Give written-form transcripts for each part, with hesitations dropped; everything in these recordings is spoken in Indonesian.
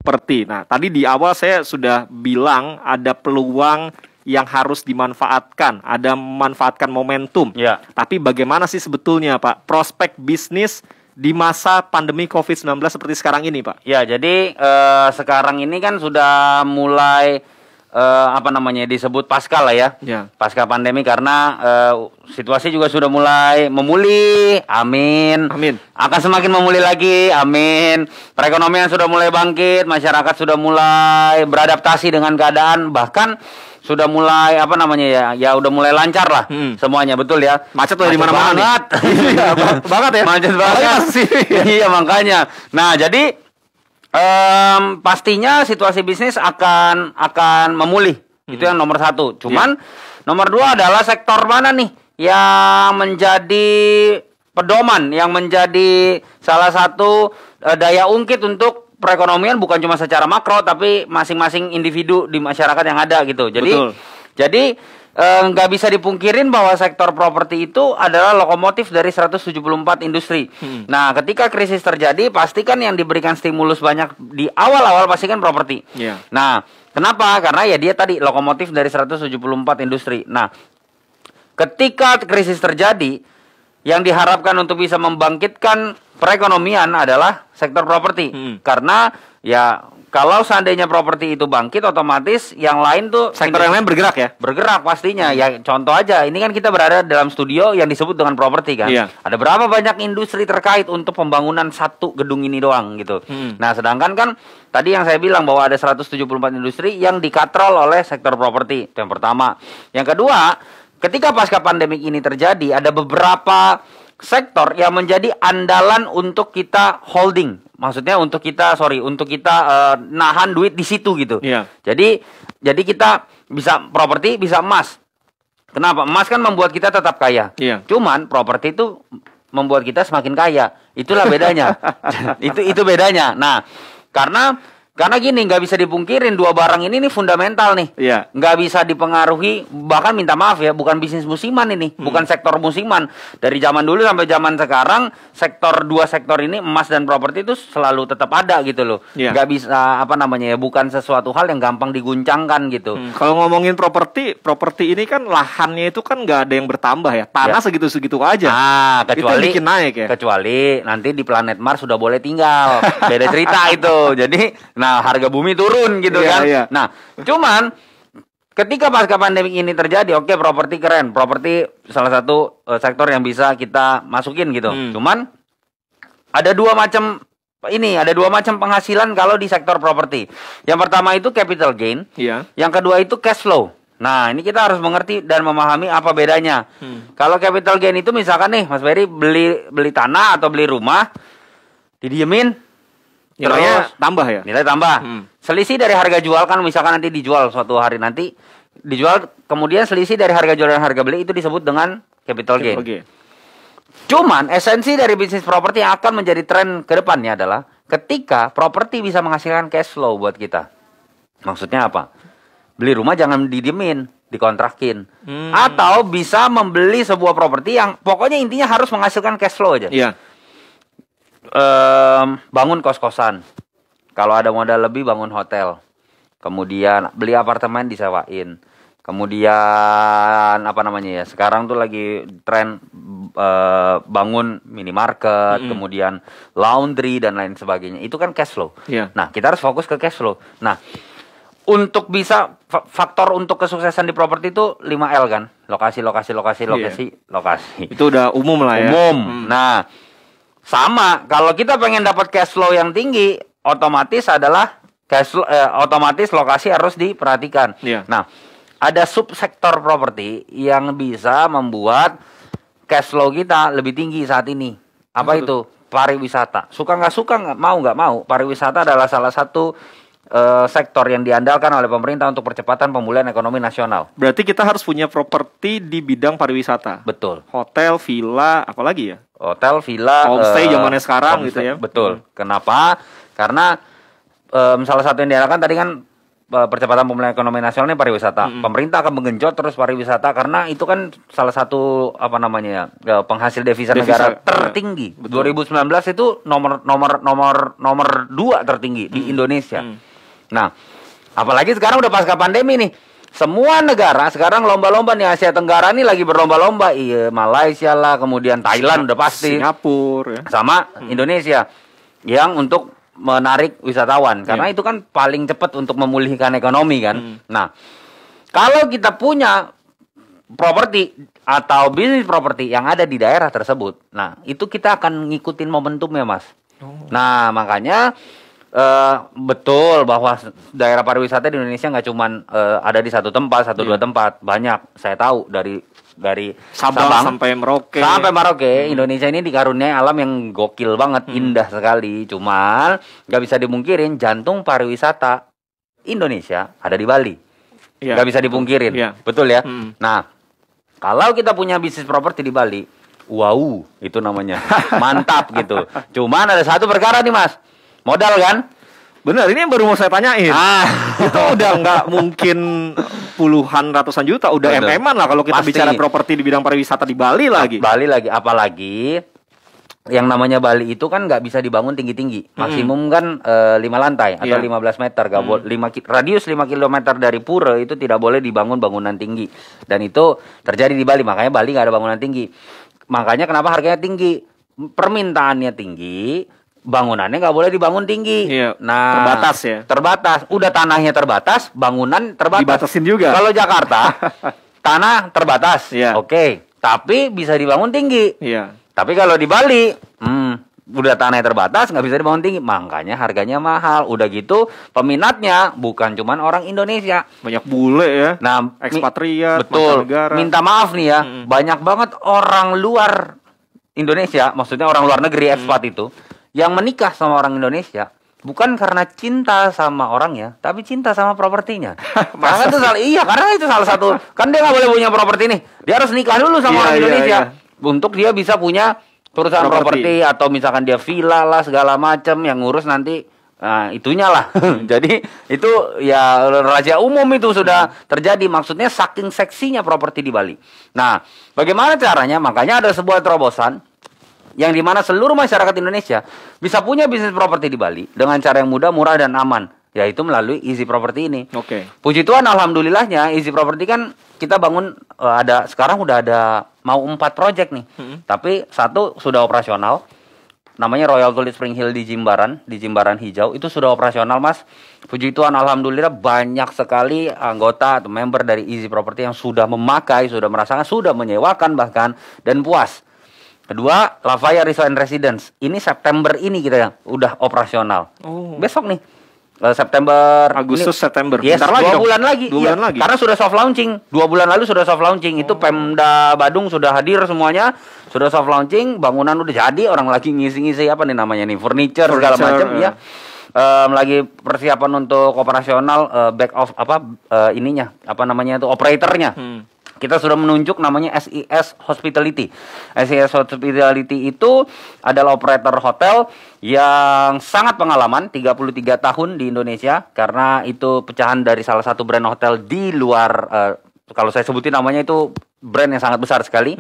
properti. Nah, tadi di awal saya sudah bilang ada peluang yang harus dimanfaatkan, ada memanfaatkan momentum. Ya. Tapi bagaimana sih sebetulnya Pak prospek bisnis di masa pandemi COVID-19 seperti sekarang ini Pak? Ya, jadi sekarang ini kan sudah mulai disebut pasca lah ya. Pasca pandemi, karena situasi juga sudah mulai memulih. Amin. Akan semakin memulih lagi. Amin. Perekonomian sudah mulai bangkit, masyarakat sudah mulai beradaptasi dengan keadaan, bahkan sudah mulai udah mulai lancar lah semuanya, betul ya. Macet di mana-mana banget ya. Macet banget. Iya, makanya. Nah, jadi pastinya situasi bisnis akan memulih. Itu yang nomor satu. Cuman nomor dua adalah sektor mana nih yang menjadi pedoman, yang menjadi salah satu daya ungkit untuk perekonomian, bukan cuma secara makro tapi masing-masing individu di masyarakat yang ada gitu. Jadi nggak bisa dipungkirin bahwa sektor properti itu adalah lokomotif dari 174 industri. Nah, ketika krisis terjadi, pastikan yang diberikan stimulus banyak di awal-awal pastikan properti. Nah, kenapa? Karena ya dia tadi lokomotif dari 174 industri. Nah, ketika krisis terjadi, yang diharapkan untuk bisa membangkitkan perekonomian adalah sektor properti. Karena ya kalau seandainya properti itu bangkit, otomatis yang lain tuh sektor yang lain bergerak ya? Bergerak pastinya. Ya contoh aja, ini kan kita berada dalam studio yang disebut dengan properti kan. Ada berapa banyak industri terkait untuk pembangunan satu gedung ini doang gitu. Nah, sedangkan kan tadi yang saya bilang bahwa ada 174 industri yang dikatrol oleh sektor properti. Itu yang pertama. Yang kedua, ketika pasca pandemik ini terjadi, ada beberapa sektor yang menjadi andalan untuk kita holding. Maksudnya untuk kita nahan duit di situ gitu. Jadi kita bisa properti, bisa emas. Kenapa? Emas kan membuat kita tetap kaya. Cuman properti itu membuat kita semakin kaya. Itulah bedanya. itu bedanya. Nah, karena gini, nggak bisa dipungkirin dua barang ini nih fundamental nih. Nggak bisa dipengaruhi, bahkan minta maaf ya, bukan bisnis musiman ini, bukan sektor musiman. Dari zaman dulu sampai zaman sekarang, dua sektor ini, emas dan properti itu selalu tetap ada gitu loh. Nggak bisa bukan sesuatu hal yang gampang diguncangkan gitu. Kalau ngomongin properti ini kan lahannya itu kan nggak ada yang bertambah ya, tanah segitu-segitu aja. Kecuali itu bikin naik ya. Kecuali nanti di planet Mars sudah boleh tinggal, beda cerita itu. Jadi harga bumi turun gitu kan. Nah, cuman ketika pasca pandemi ini terjadi, oke, properti keren. Properti salah satu sektor yang bisa kita masukin gitu. Cuman ada dua macam penghasilan kalau di sektor properti. Yang pertama itu capital gain. Yang kedua itu cash flow. Nah, ini kita harus mengerti dan memahami apa bedanya. Kalau capital gain itu misalkan nih, Mas Ferry beli tanah atau beli rumah, didiemin, nilainya tambah ya? Nilai tambah. Selisih dari harga jual kan, misalkan nanti dijual suatu hari nanti dijual, kemudian selisih dari harga jual dan harga beli itu disebut dengan capital gain. Cuman esensi dari bisnis properti yang akan menjadi tren ke depannya adalah ketika properti bisa menghasilkan cash flow buat kita. Maksudnya apa? Beli rumah jangan didiemin, dikontrakin. Atau bisa membeli sebuah properti yang pokoknya intinya harus menghasilkan cash flow aja. Bangun kos-kosan, kalau ada modal lebih bangun hotel, kemudian beli apartemen disewain, kemudian sekarang tuh lagi tren bangun minimarket, kemudian laundry dan lain sebagainya. Itu kan cash flow. Nah, kita harus fokus ke cash flow. Nah, untuk bisa faktor untuk kesuksesan di properti itu 5L kan, lokasi. Itu udah umum lah ya. Nah, sama, kalau kita pengen dapat cash flow yang tinggi, otomatis lokasi harus diperhatikan. Nah, ada subsektor properti yang bisa membuat cash flow kita lebih tinggi saat ini. Apa itu? Pariwisata. Suka nggak mau, pariwisata adalah salah satu sektor yang diandalkan oleh pemerintah untuk percepatan pemulihan ekonomi nasional. Berarti kita harus punya properti di bidang pariwisata. Betul. Hotel, villa, apalagi ya? Hotel, villa, homestay zamannya sekarang gitu ya. Betul. Kenapa? Karena salah satu yang diandalkan tadi kan percepatan pemulihan ekonomi nasional ini pariwisata. Pemerintah akan menggenjot terus pariwisata karena itu kan salah satu penghasil devisa negara tertinggi. 2019 itu nomor 2 tertinggi di Indonesia. Nah, apalagi sekarang udah pasca pandemi nih. Semua negara sekarang lomba-lomba nih, Asia Tenggara nih lagi berlomba-lomba. Iya, Malaysia lah, kemudian Thailand udah pasti. Singapura ya. Sama Indonesia yang untuk menarik wisatawan karena itu kan paling cepat untuk memulihkan ekonomi kan. Nah, kalau kita punya properti atau bisnis properti yang ada di daerah tersebut, nah itu kita akan ngikutin momentumnya, Mas. Nah, makanya betul bahwa daerah pariwisata di Indonesia nggak cuman ada di satu tempat, dua tempat, banyak. Saya tahu dari Sabang sampai Merauke. Indonesia ini dikaruniai alam yang gokil banget, indah sekali. Cuman nggak bisa dimungkirin jantung pariwisata Indonesia ada di Bali. Nggak bisa dipungkirin, betul ya. Nah, kalau kita punya bisnis properti di Bali, wow, itu namanya mantap gitu. Cuman ada satu perkara nih, Mas. Modal kan? Bener, ini yang baru mau saya tanyain. Itu udah nggak mungkin puluhan ratusan juta, udah MM-an lah kalau kita bicara properti di bidang pariwisata di Bali lagi. Apalagi yang namanya Bali itu kan nggak bisa dibangun tinggi-tinggi. Maksimum kan 5 lantai atau 15 meter. Radius 5 km dari pura itu tidak boleh dibangun bangunan tinggi. Dan itu terjadi di Bali, makanya Bali nggak ada bangunan tinggi. Makanya kenapa harganya tinggi? Permintaannya tinggi, bangunannya nggak boleh dibangun tinggi. Nah, terbatas. Udah tanahnya terbatas, bangunan terbatas. Dibatasin juga. Kalau Jakarta, tanah terbatas. Oke. Tapi bisa dibangun tinggi. Tapi kalau di Bali, udah tanahnya terbatas, nggak bisa dibangun tinggi. Makanya harganya mahal. Udah gitu, peminatnya bukan cuman orang Indonesia. Banyak bule ya. Nah, ekspatriat, betul. Minta maaf nih ya, banyak banget orang luar Indonesia, maksudnya orang luar negeri ekspat itu, yang menikah sama orang Indonesia bukan karena cinta sama orangnya, tapi cinta sama propertinya. Karena itu salah satu. Kan dia nggak boleh punya properti nih. Dia harus nikah dulu sama orang Indonesia untuk dia bisa punya perusahaan properti atau misalkan dia villa lah segala macam yang ngurus nanti itunya lah. Jadi itu ya rahasia umum itu sudah terjadi. Maksudnya saking seksinya properti di Bali. Nah, bagaimana caranya? Makanya ada sebuah terobosan yang dimana seluruh masyarakat Indonesia bisa punya bisnis properti di Bali dengan cara yang mudah, murah, dan aman, yaitu melalui Easy Property ini. Puji Tuhan, alhamdulillahnya Easy Property kan kita bangun sekarang udah ada mau 4 project nih, tapi 1 sudah operasional, namanya Royal Tulip Spring Hill di Jimbaran Hijau, itu sudah operasional, Mas. Puji Tuhan, alhamdulillah banyak sekali anggota atau member dari Easy Property yang sudah memakai, sudah merasakan, sudah menyewakan bahkan, dan puas. Kedua, Lavaya Resort and Residence. Ini September ini kita udah operasional. Besok nih. September. Yes, 2 bulan lagi. Karena sudah soft launching. 2 bulan lalu sudah soft launching. Itu Pemda Badung sudah hadir semuanya. Sudah soft launching, bangunan udah jadi, orang lagi ngisi-ngisi furniture segala macam ya. Lagi persiapan untuk operasional operatornya. Kita sudah menunjuk namanya SIS Hospitality. SIS Hospitality itu adalah operator hotel yang sangat pengalaman, 33 tahun di Indonesia, karena itu pecahan dari salah satu brand hotel di luar, kalau saya sebutin namanya itu brand yang sangat besar sekali.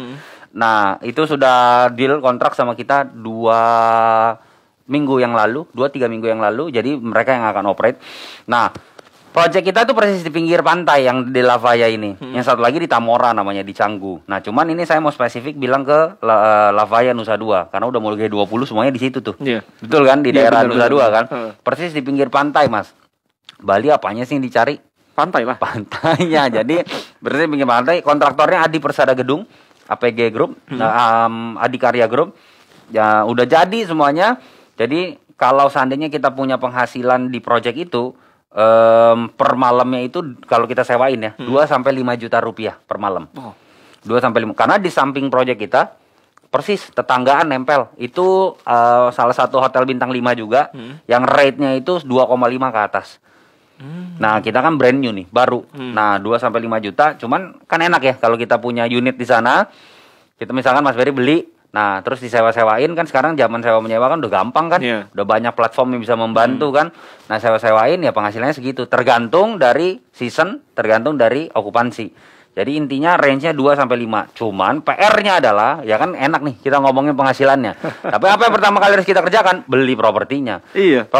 Nah, itu sudah deal kontrak sama kita 2-3 minggu yang lalu, jadi mereka yang akan operate. Nah, project kita tuh persis di pinggir pantai yang di Lavaya ini. Yang satu lagi di Tamora namanya, di Canggu. Nah, cuman ini saya mau spesifik bilang ke Lavaya Nusa Dua karena udah mulai G20 semuanya di situ tuh. Betul kan, di daerah Nusa Dua kan. Persis di pinggir pantai, Mas. Bali apanya sih yang dicari? Pantai lah. Pantainya. Jadi persis di pinggir pantai. Kontraktornya Adi Persada Gedung, APG Group, Adi Karya Group. Ya, udah jadi semuanya. Jadi kalau seandainya kita punya penghasilan di project itu, per malamnya itu kalau kita sewain ya 2-5 juta rupiah per malam. 2-5, karena di samping proyek kita persis tetanggaan nempel itu salah satu hotel bintang 5 juga yang rate-nya itu 2,5 ke atas. Nah, kita kan brand new nih, baru. Nah, 2-5 juta, cuman kan enak ya kalau kita punya unit di sana. Kita misalkan Mas Ferry beli Nah, terus disewa-sewain kan sekarang zaman sewa menyewa kan udah gampang kan. Udah banyak platform yang bisa membantu kan. Nah, sewa-sewain ya penghasilannya segitu. Tergantung dari season, tergantung dari okupansi. Jadi intinya range-nya 2 sampai 5. Cuman PR-nya adalah ya kan enak nih kita ngomongin penghasilannya. Tapi apa yang pertama kali harus kita kerjakan? Beli propertinya. Iya,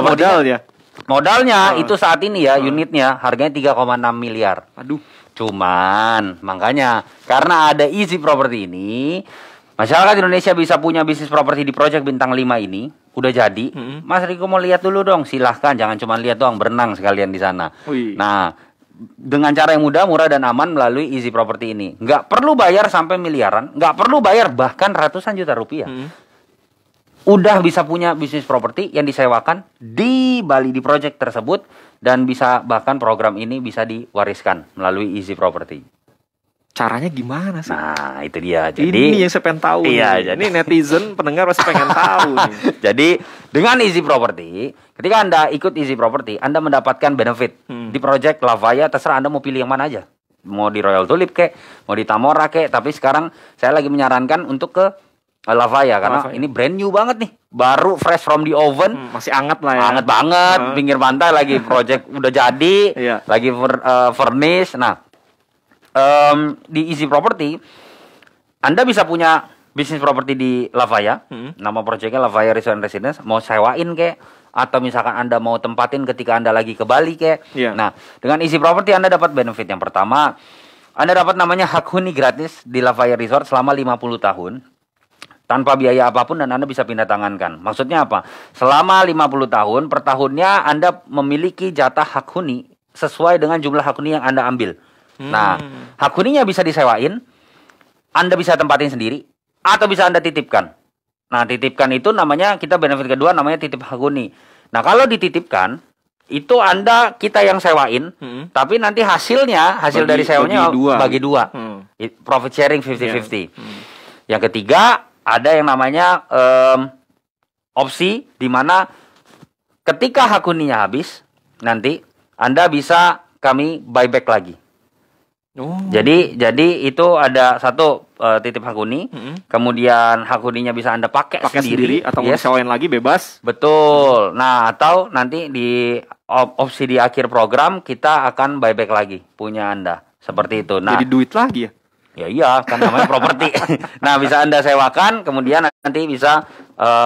modalnya itu saat ini ya unitnya harganya 3,6 miliar. Aduh. Cuman makanya karena ada Easy Property ini, masyarakat Indonesia bisa punya bisnis properti di Project Bintang 5 ini. Udah jadi. Mas Riko mau lihat dulu dong. Silahkan, jangan cuma lihat doang, berenang sekalian di sana. Nah, dengan cara yang mudah, murah dan aman melalui Easy Property ini. Nggak perlu bayar sampai miliaran, nggak perlu bayar bahkan ratusan juta rupiah. Udah bisa punya bisnis properti yang disewakan di Bali di project tersebut, dan bisa bahkan program ini bisa diwariskan melalui Easy Property. Caranya gimana sih? Nah, itu dia. Jadi ini yang saya pengen tahu. Iya, jadi ini netizen pendengar pasti pengen tahu nih. Jadi dengan Easy Property, ketika Anda ikut Easy Property, Anda mendapatkan benefit di project Lavaya. Terserah Anda mau pilih yang mana aja. Mau di Royal Tulip kek, mau di Tamora kek. Tapi sekarang saya lagi menyarankan untuk ke Lavaya karena ini brand new banget nih, baru fresh from the oven, masih anget lah ya. Anget banget, pinggir pantai lagi project udah jadi, lagi furnish. Nah, di Easy Property Anda bisa punya bisnis properti di Lavaya, nama proyeknya Lavaya Resort and Residence, mau sewain kek, atau misalkan Anda mau tempatin ketika Anda lagi ke Bali kek. Nah, dengan Easy Property Anda dapat benefit yang pertama, Anda dapat namanya hak huni gratis di Lavaya Resort selama 50 tahun. Tanpa biaya apapun dan Anda bisa pindah tangankan. Maksudnya apa? Selama 50 tahun, per tahunnya Anda memiliki jatah hak huni sesuai dengan jumlah hak huni yang Anda ambil. Nah, hak huninya bisa disewain, Anda bisa tempatin sendiri, atau bisa Anda titipkan. Nah, titipkan itu namanya, kita benefit kedua namanya titip hak huni. Nah, kalau dititipkan, itu kita yang sewain, tapi nanti hasil dari sewanya bagi dua. Profit sharing 50-50. Yang ketiga, ada yang namanya opsi di mana ketika hak huninya habis, nanti Anda bisa kami buyback lagi. Jadi itu ada satu titip hak huni, kemudian hak huninya bisa Anda pakai sendiri atau mau sewain lagi bebas. Betul. Nah, atau nanti di opsi di akhir program kita akan buyback lagi punya Anda. Seperti itu. Nah, jadi duit lagi ya. Ya iya, kan namanya properti. Nah, bisa Anda sewakan, kemudian nanti bisa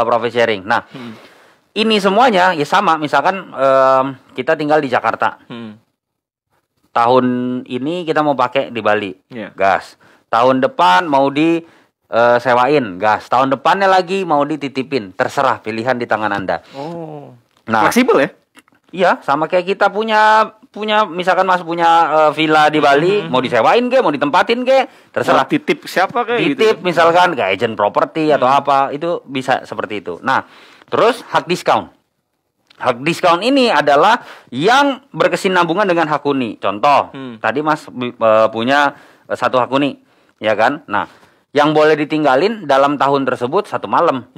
profit sharing. Nah, ini semuanya ya sama. Misalkan kita tinggal di Jakarta. Tahun ini kita mau pakai di Bali, gas. Tahun depan mau sewain, gas. Tahun depannya lagi mau dititipin. Terserah, pilihan di tangan Anda. Nah, fleksibel ya? Iya, sama kayak kita punya misalkan Mas punya villa di Bali, mau disewain ke, mau ditempatin ke, terserah. Titip siapa ke? Titip gitu. Misalkan ke agent properti atau apa, itu bisa seperti itu. Nah, terus hak diskon. Hak diskon ini adalah yang berkesinambungan dengan hak huni. Contoh, tadi Mas punya satu hak huni, ya kan? Nah, yang boleh ditinggalin dalam tahun tersebut 1 malam.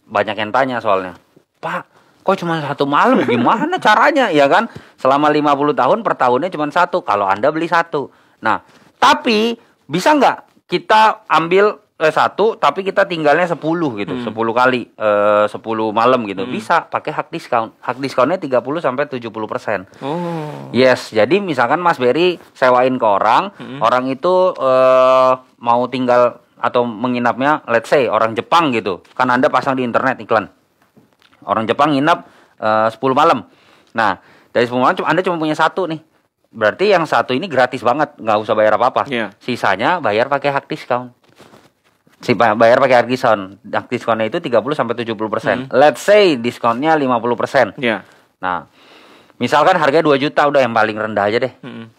Banyak yang tanya soalnya, Pak, kok cuma 1 malam? Gimana caranya? Ya kan? Selama 50 tahun per tahunnya cuma 1. Kalau Anda beli 1. Nah, tapi bisa nggak kita ambil 1 tapi kita tinggalnya 10 gitu. 10 kali 10 malam gitu. Bisa pakai hak diskon. Hak diskonnya 30-70%. Yes, jadi misalkan Mas Berry sewain ke orang, orang itu mau tinggal atau menginapnya, let's say orang Jepang gitu. Kan Anda pasang di internet iklan. Orang Jepang nginap 10 malam. Nah, dari 10 malam Anda cuma punya 1 nih. Berarti yang 1 ini gratis banget, nggak usah bayar apa-apa. Sisanya bayar pakai hak diskon. Bayar pakai hak diskon. Hak diskonnya itu 30-70%. Let's say diskonnya 50%. Nah, misalkan harganya 2 juta, udah yang paling rendah aja deh. 2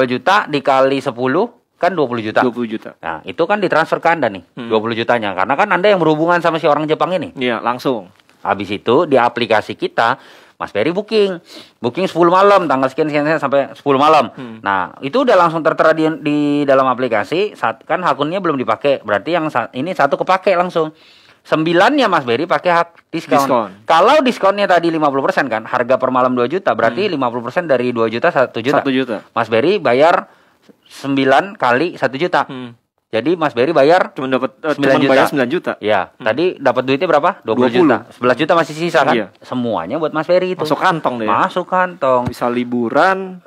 juta dikali 10 kan 20 juta. 20 juta. Nah, itu kan ditransfer ke Anda nih, 20 jutanya. Karena kan Anda yang berhubungan sama si orang Jepang ini. Iya, langsung. Habis itu di aplikasi kita, Mas Berry booking 10 malam, tanggal sekian sampai 10 malam. Nah, itu udah langsung tertera di dalam aplikasi. Kan akunnya belum dipakai, berarti yang ini 1 kepake langsung. 9-nya Mas Berry pakai hak diskon. Kalau diskonnya tadi 50% kan, harga per malam 2 juta, berarti 50% dari 2 juta 1 juta. 1 juta. Mas Berry bayar 9 kali 1 juta. Jadi Mas Berry bayar cuma bayar 9 juta. Ya, tadi dapat duitnya berapa? 20 juta. 11 juta masih sisa kan? Iya. Semuanya buat Mas Berry itu. Masuk kantong deh. Masuk kantong. Bisa liburan,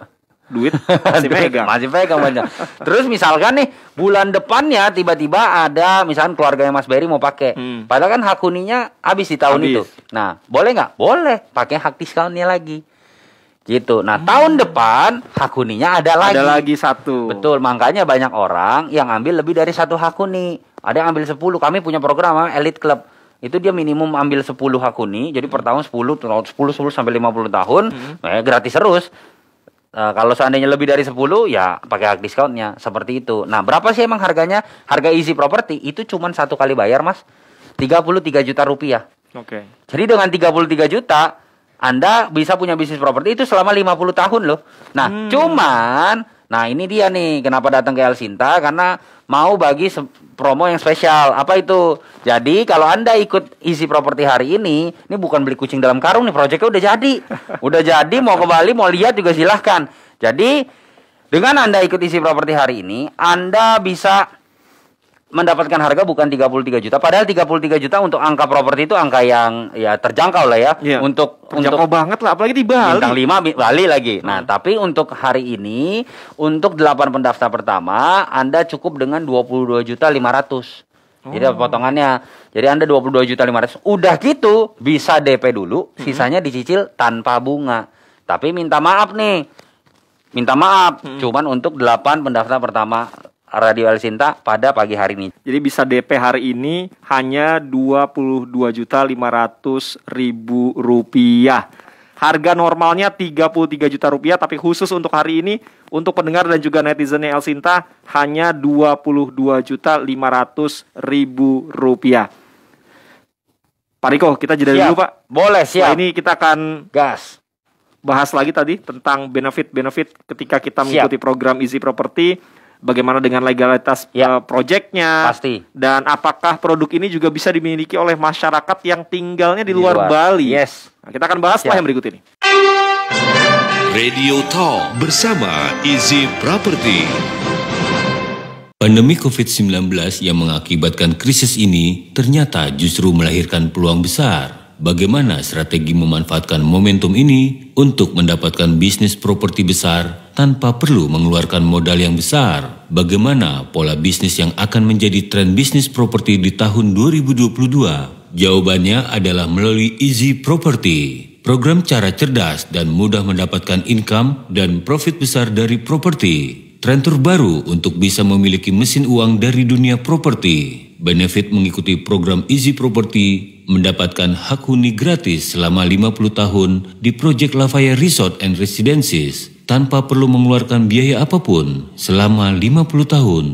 duit masih pegang. Masih pegang banyak. Terus misalkan nih bulan depannya tiba-tiba ada misalkan keluarganya Mas Berry mau pakai. Padahal kan hak huninya habis di tahun itu. Nah, boleh nggak? Boleh. Pakai hak diskonnya lagi. Gitu. Nah, tahun depan hak huninya ada lagi. Ada lagi satu. Betul, makanya banyak orang yang ambil lebih dari satu hak huni. Ada yang ambil 10. Kami punya program Elite Club. Itu dia minimum ambil 10 hak huni. Jadi per tahun 10 sampai 50 tahun, gratis terus. Kalau seandainya lebih dari 10 ya pakai hak diskonnya. Seperti itu. Nah, berapa sih emang harganya? Harga Easy Property itu cuma 1 kali bayar, Mas. 33 juta rupiah. Oke. Jadi dengan 33 juta Anda bisa punya bisnis properti itu selama 50 tahun loh. Nah, nah ini dia nih kenapa datang ke El Sinta, karena mau bagi promo yang spesial. Apa itu? Jadi kalau Anda ikut Easy Property hari ini bukan beli kucing dalam karung nih, proyeknya udah jadi. Udah jadi, mau ke Bali, mau lihat juga silahkan. Jadi dengan Anda ikut Easy Property hari ini, Anda bisa mendapatkan harga bukan 33 juta. Padahal 33 juta untuk angka properti itu angka yang ya terjangkau lah ya. Iya, untuk banget lah, apalagi di Bali. Bintang 5 Bali lagi. Nah, tapi untuk hari ini untuk 8 pendaftar pertama Anda cukup dengan 22 juta 500. Jadi potongannya. Jadi Anda 22 juta 500. Udah gitu bisa DP dulu, sisanya dicicil tanpa bunga. Tapi minta maaf nih. Cuman untuk 8 pendaftar pertama Radio El Sinta pada pagi hari ini. Jadi bisa DP hari ini hanya 22.500.000 rupiah. Harga normalnya 33 juta rupiah, tapi khusus untuk hari ini untuk pendengar dan juga netizennya El Sinta hanya 22.500.000 rupiah. Pak Riko, kita jeda dulu Pak. Boleh, siap. Setelah ini kita akan gas bahas lagi tadi tentang benefit-benefit ketika kita mengikuti program Easy Property. Bagaimana dengan legalitas proyeknya? Pasti. Dan apakah produk ini juga bisa dimiliki oleh masyarakat yang tinggalnya di luar Bali? Yes. Nah, kita akan bahas setelah yang berikut ini. Radio Talk bersama Easy Property. Pandemi COVID-19 yang mengakibatkan krisis ini ternyata justru melahirkan peluang besar. Bagaimana strategi memanfaatkan momentum ini untuk mendapatkan bisnis properti besar tanpa perlu mengeluarkan modal yang besar? Bagaimana pola bisnis yang akan menjadi tren bisnis properti di tahun 2022? Jawabannya adalah melalui Easy Property. Program cara cerdas dan mudah mendapatkan income dan profit besar dari properti. Tren terbaru untuk bisa memiliki mesin uang dari dunia properti. Benefit mengikuti program Easy Property mendapatkan hak huni gratis selama 50 tahun di Project Lafaya Resort and Residences tanpa perlu mengeluarkan biaya apapun selama 50 tahun.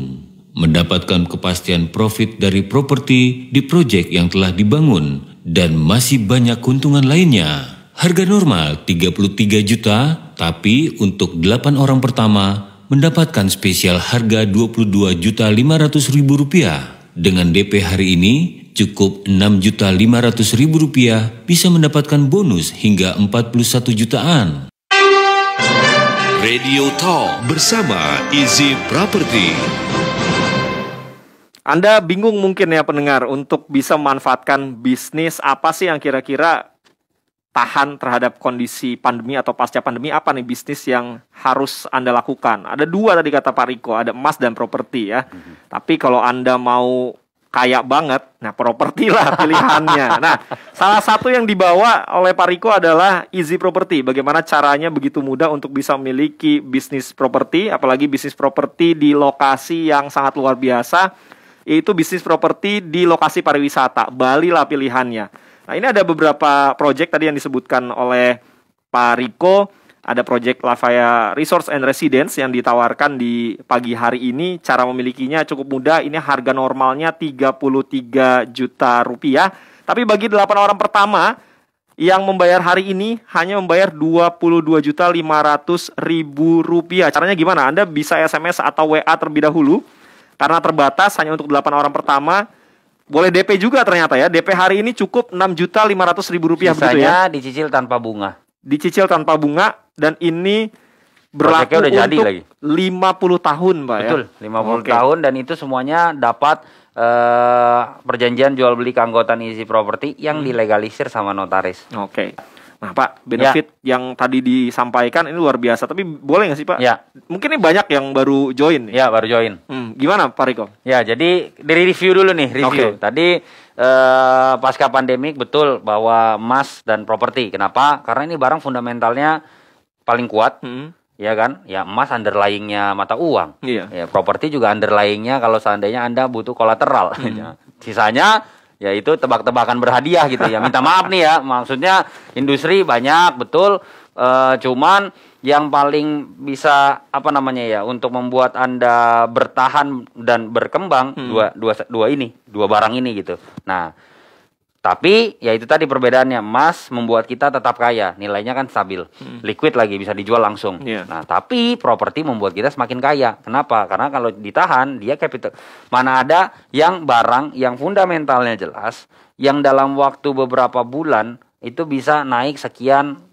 Mendapatkan kepastian profit dari properti di proyek yang telah dibangun dan masih banyak keuntungan lainnya. Harga normal 33 juta, tapi untuk 8 orang pertama mendapatkan spesial harga 22.500.000 rupiah. Dengan DP hari ini cukup 6.500.000 rupiah bisa mendapatkan bonus hingga 41 jutaan. Radio Talk bersama Easy Property. Anda bingung mungkin ya pendengar untuk bisa memanfaatkan bisnis apa sih yang kira-kira tahan terhadap kondisi pandemi atau pasca pandemi. Apa nih bisnis yang harus Anda lakukan? Ada 2 tadi kata Pak Riko, ada emas dan properti ya. Tapi kalau Anda mau kaya banget, nah properti lah pilihannya. Nah, salah satu yang dibawa oleh Pak Riko adalah Easy Property. Bagaimana caranya begitu mudah untuk bisa memiliki bisnis properti, apalagi bisnis properti di lokasi yang sangat luar biasa, yaitu bisnis properti di lokasi pariwisata. Bali lah pilihannya. Nah, ini ada beberapa proyek tadi yang disebutkan oleh Pak Riko. Ada proyek Lafaya Resorts and Residence yang ditawarkan di pagi hari ini. Cara memilikinya cukup mudah. Ini harga normalnya 33 juta rupiah. Tapi bagi 8 orang pertama yang membayar hari ini hanya membayar 22.500.000 rupiah. Caranya gimana? Anda bisa SMS atau WA terlebih dahulu. Karena terbatas hanya untuk 8 orang pertama. Boleh DP juga ternyata ya. DP hari ini cukup 6.500.000 rupiah. Sisanya begitu ya? Dicicil tanpa bunga. Dicicil tanpa bunga. Dan ini Berlaku udah untuk jadi lagi. 50 tahun, Pak. Betul, ya? 50 tahun dan itu semuanya dapat perjanjian jual beli keanggotaan Easy Property yang dilegalisir sama notaris. Oke. Nah, Pak, benefit yang tadi disampaikan ini luar biasa. Tapi boleh nggak sih, Pak? Ya. Mungkin ini banyak yang baru join. Ya, baru join. Gimana, Pak Riko? Ya, jadi dari review dulu nih, review. Tadi pasca pandemik betul bahwa emas dan properti. Kenapa? Karena ini barang fundamentalnya paling kuat. Ya kan, ya emas underlyingnya mata uang, ya properti juga underlyingnya kalau seandainya Anda butuh kolateral, sisanya ya itu tebak-tebakan berhadiah gitu ya. Minta maaf nih ya, maksudnya industri banyak betul, cuman yang paling bisa apa namanya ya untuk membuat Anda bertahan dan berkembang dua barang ini gitu. Nah, tapi ya itu tadi perbedaannya, emas membuat kita tetap kaya, nilainya kan stabil, liquid lagi bisa dijual langsung. Nah, tapi properti membuat kita semakin kaya. Kenapa? Karena kalau ditahan dia capital. Mana ada yang barang yang fundamentalnya jelas, yang dalam waktu beberapa bulan itu bisa naik sekian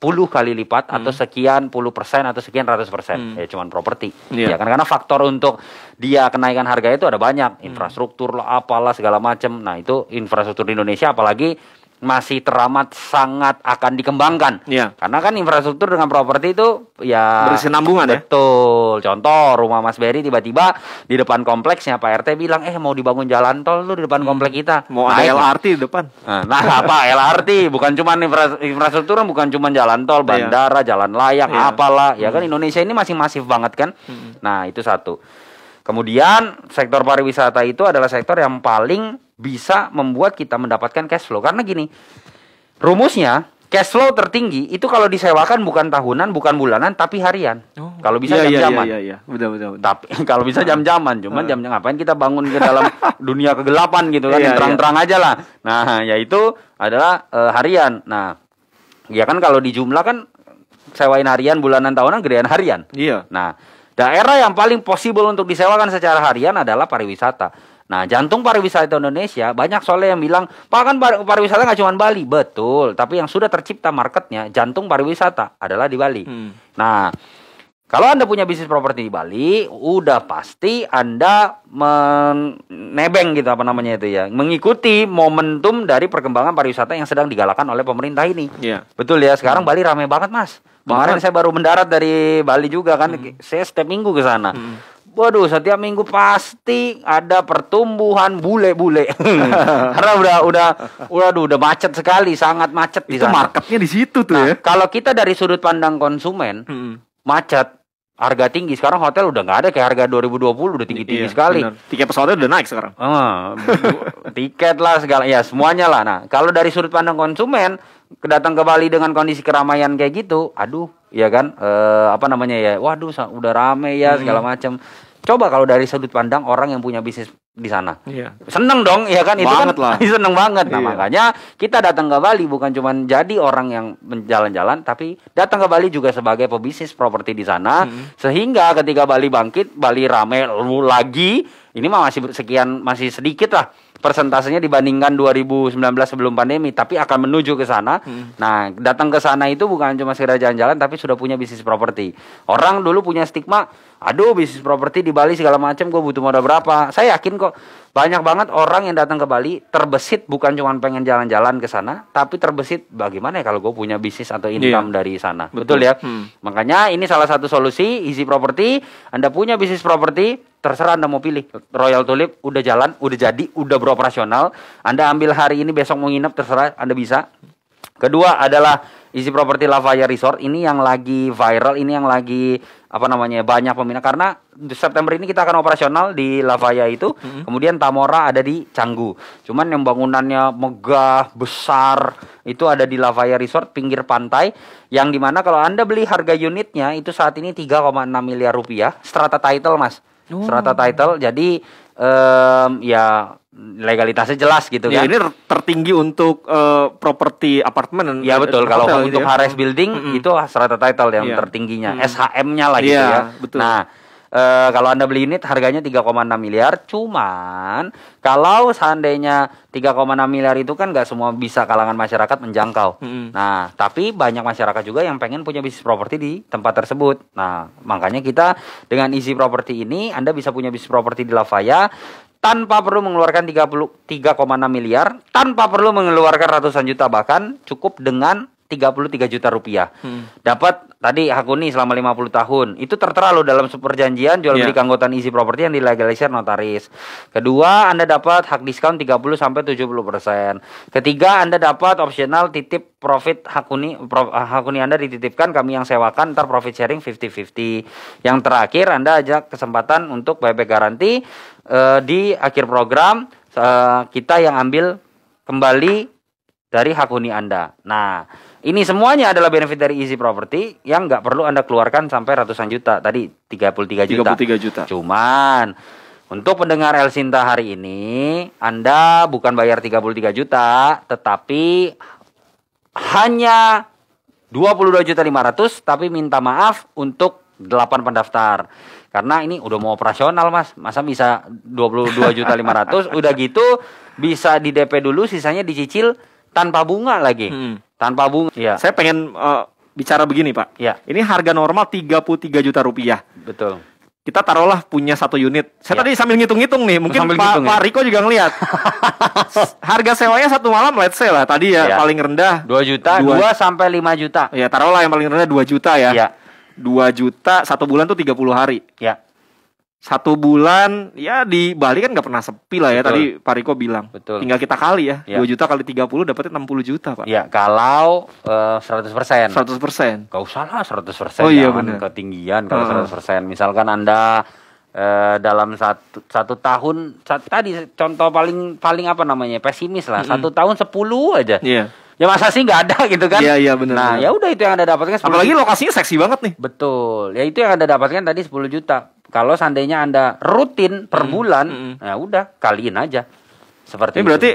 puluh kali lipat atau sekian puluh persen atau sekian ratus persen, ya cuman properti. Ya kan karena faktor untuk dia kenaikan harga itu ada banyak, infrastruktur lah, apalah segala macam. Nah itu infrastruktur di Indonesia apalagi masih teramat sangat akan dikembangkan. Karena kan infrastruktur dengan properti itu ya berkesinambungan ya. Betul. Contoh rumah Mas Berry tiba-tiba di depan kompleksnya Pak RT bilang mau dibangun jalan tol lu di depan komplek kita. Mau ada LRT di depan. Nah apa LRT bukan cuma infrastruktur, bukan cuma jalan tol, bandara, jalan layak, apalah. Ya kan Indonesia ini masih masif banget kan. Nah itu satu. Kemudian sektor pariwisata itu adalah sektor yang paling bisa membuat kita mendapatkan cash flow. Karena gini, rumusnya cash flow tertinggi itu kalau disewakan bukan tahunan, bukan bulanan, tapi harian. Kalau bisa jam-jaman. Iya. Betul. Tapi kalau bisa jam-jaman, cuman jam ngapain kita bangun ke dalam dunia kegelapan gitu kan, yang terang-terang aja lah. Nah, yaitu adalah harian. Nah, ya kan kalau di jumlah kan sewain harian, bulanan, tahunan, gedean harian. Nah, daerah yang paling possible untuk disewakan secara harian adalah pariwisata. Nah, jantung pariwisata Indonesia banyak soalnya yang bilang, Pak kan pariwisata nggak cuma Bali. Betul, tapi yang sudah tercipta marketnya, jantung pariwisata adalah di Bali. Nah, kalau Anda punya bisnis properti di Bali, udah pasti Anda menebeng gitu apa namanya itu ya, mengikuti momentum dari perkembangan pariwisata yang sedang digalakan oleh pemerintah ini. Betul ya, sekarang Bali ramai banget Mas. Kemarin saya baru mendarat dari Bali juga kan, saya setiap minggu ke sana. Waduh, setiap minggu pasti ada pertumbuhan bule-bule. Karena udah macet sekali, sangat macet di sana. Itu marketnya di situ tuh ya. Kalau kita dari sudut pandang konsumen, macet, harga tinggi. Sekarang hotel udah nggak ada kayak harga 2020 udah tinggi-tinggi sekali. Bener. Tiket pesawatnya udah naik sekarang. Tiket lah segala, ya semuanya lah. Nah, kalau dari sudut pandang konsumen, datang ke Bali dengan kondisi keramaian kayak gitu, aduh, ya kan, apa namanya ya, waduh, udah rame ya segala macam. Coba kalau dari sudut pandang orang yang punya bisnis di sana, seneng dong, ya kan, itu banget kan lah. Seneng banget. Nah makanya kita datang ke Bali bukan cuma jadi orang yang jalan-jalan, tapi datang ke Bali juga sebagai pebisnis properti di sana, sehingga ketika Bali bangkit, Bali rame lagi, ini mah masih sedikit lah persentasenya dibandingkan 2019 sebelum pandemi, tapi akan menuju ke sana. Nah, datang ke sana itu bukan cuma sekedar jalan-jalan, tapi sudah punya bisnis properti. Orang dulu punya stigma, aduh bisnis properti di Bali segala macam, gue butuh modal berapa? Saya yakin kok banyak banget orang yang datang ke Bali terbesit bukan cuma pengen jalan-jalan ke sana, tapi terbesit bagaimana ya kalau gue punya bisnis atau income dari sana. Betul ya? Makanya ini salah satu solusi Easy Property. Anda punya bisnis properti, terserah Anda mau pilih. Royal Tulip udah jalan, udah jadi, udah beroperasional. Anda ambil hari ini, besok mau nginep, terserah Anda bisa. Kedua adalah Easy Property Lavaya Resort. Ini yang lagi viral, ini yang lagi apa namanya banyak peminat, karena di September ini kita akan operasional di Lavaya itu. Kemudian Tamora ada di Canggu. Cuman yang bangunannya megah, besar, itu ada di Lavaya Resort pinggir pantai, yang dimana kalau Anda beli harga unitnya itu saat ini 3,6 miliar rupiah, strata title Mas. Strata title, jadi ya legalitasnya jelas gitu kan. Ini tertinggi untuk properti apartemen. Ya betul, kalau untuk ya. Harris Building itu strata title yang tertingginya, SHM-nya lah gitu ya. Betul. Nah, Kalau Anda beli unit harganya 3,6 miliar. Cuman kalau seandainya 3,6 miliar itu kan nggak semua bisa kalangan masyarakat menjangkau. Nah, tapi banyak masyarakat juga yang pengen punya bisnis properti di tempat tersebut. Nah, makanya kita dengan Easy Property ini Anda bisa punya bisnis properti di Lavaya tanpa perlu mengeluarkan 3,6 miliar, tanpa perlu mengeluarkan ratusan juta, bahkan cukup dengan 33 juta rupiah. Dapat tadi hak huni selama 50 tahun. Itu tertera loh dalam perjanjian jual beli keanggotaan Easy Property yang dilegalisir notaris. Kedua, Anda dapat hak diskon 30 sampai 70%. Ketiga, Anda dapat opsional titip profit hak huni Anda dititipkan, kami yang sewakan, ntar profit sharing 50-50. Yang terakhir, Anda ajak kesempatan untuk buyback garanti di akhir program, kita yang ambil kembali dari hak huni Anda. Nah, ini semuanya adalah benefit dari Easy Property yang nggak perlu Anda keluarkan sampai ratusan juta. Tadi 33 juta. 33 juta. Cuman untuk pendengar El Sinta hari ini, Anda bukan bayar 33 juta, tetapi hanya 22.500.000, tapi minta maaf untuk 8 pendaftar. Karena ini udah mau operasional, Mas. Masa bisa 22.500.000, udah gitu bisa di DP dulu, sisanya dicicil tanpa bunga lagi. Tanpa bunga. Ya. Saya pengen bicara begini, Pak. Ya. Ini harga normal 33 juta rupiah. Betul. Kita taruhlah punya 1 unit. Saya tadi sambil ngitung-ngitung nih. Mungkin Pak Riko juga ngelihat. Harga sewanya 1 malam, let's say lah. Tadi paling rendah 2 juta, 2 sampai 5 juta. Ya, taruhlah yang paling rendah 2 juta ya. Ya. 2 juta 1 bulan tuh 30 hari. Ya. 1 bulan ya di Bali kan nggak pernah sepi lah ya. Betul. Tadi Pak Riko bilang. Betul. Tinggal kita kali ya. 2 Ya. juta kali 30 dapatnya 60 juta, Pak. Ya, kalau 100%. 100%. Gak usah lah 100%. Oh iya, jangan bener. ketinggian kalau 100%. Misalkan Anda dalam satu tahun, tadi contoh paling apa namanya, pesimis lah, 1 tahun 10 aja. Iya. Ya masa sih nggak ada gitu kan? Iya benar. Nah, ya udah itu yang Anda dapatkan 10 Apalagi juta. lokasinya seksi banget nih. Betul. Ya itu yang Anda dapatkan tadi 10 juta. Kalau seandainya Anda rutin per bulan, ya udah kaliin aja. Seperti Ini itu. berarti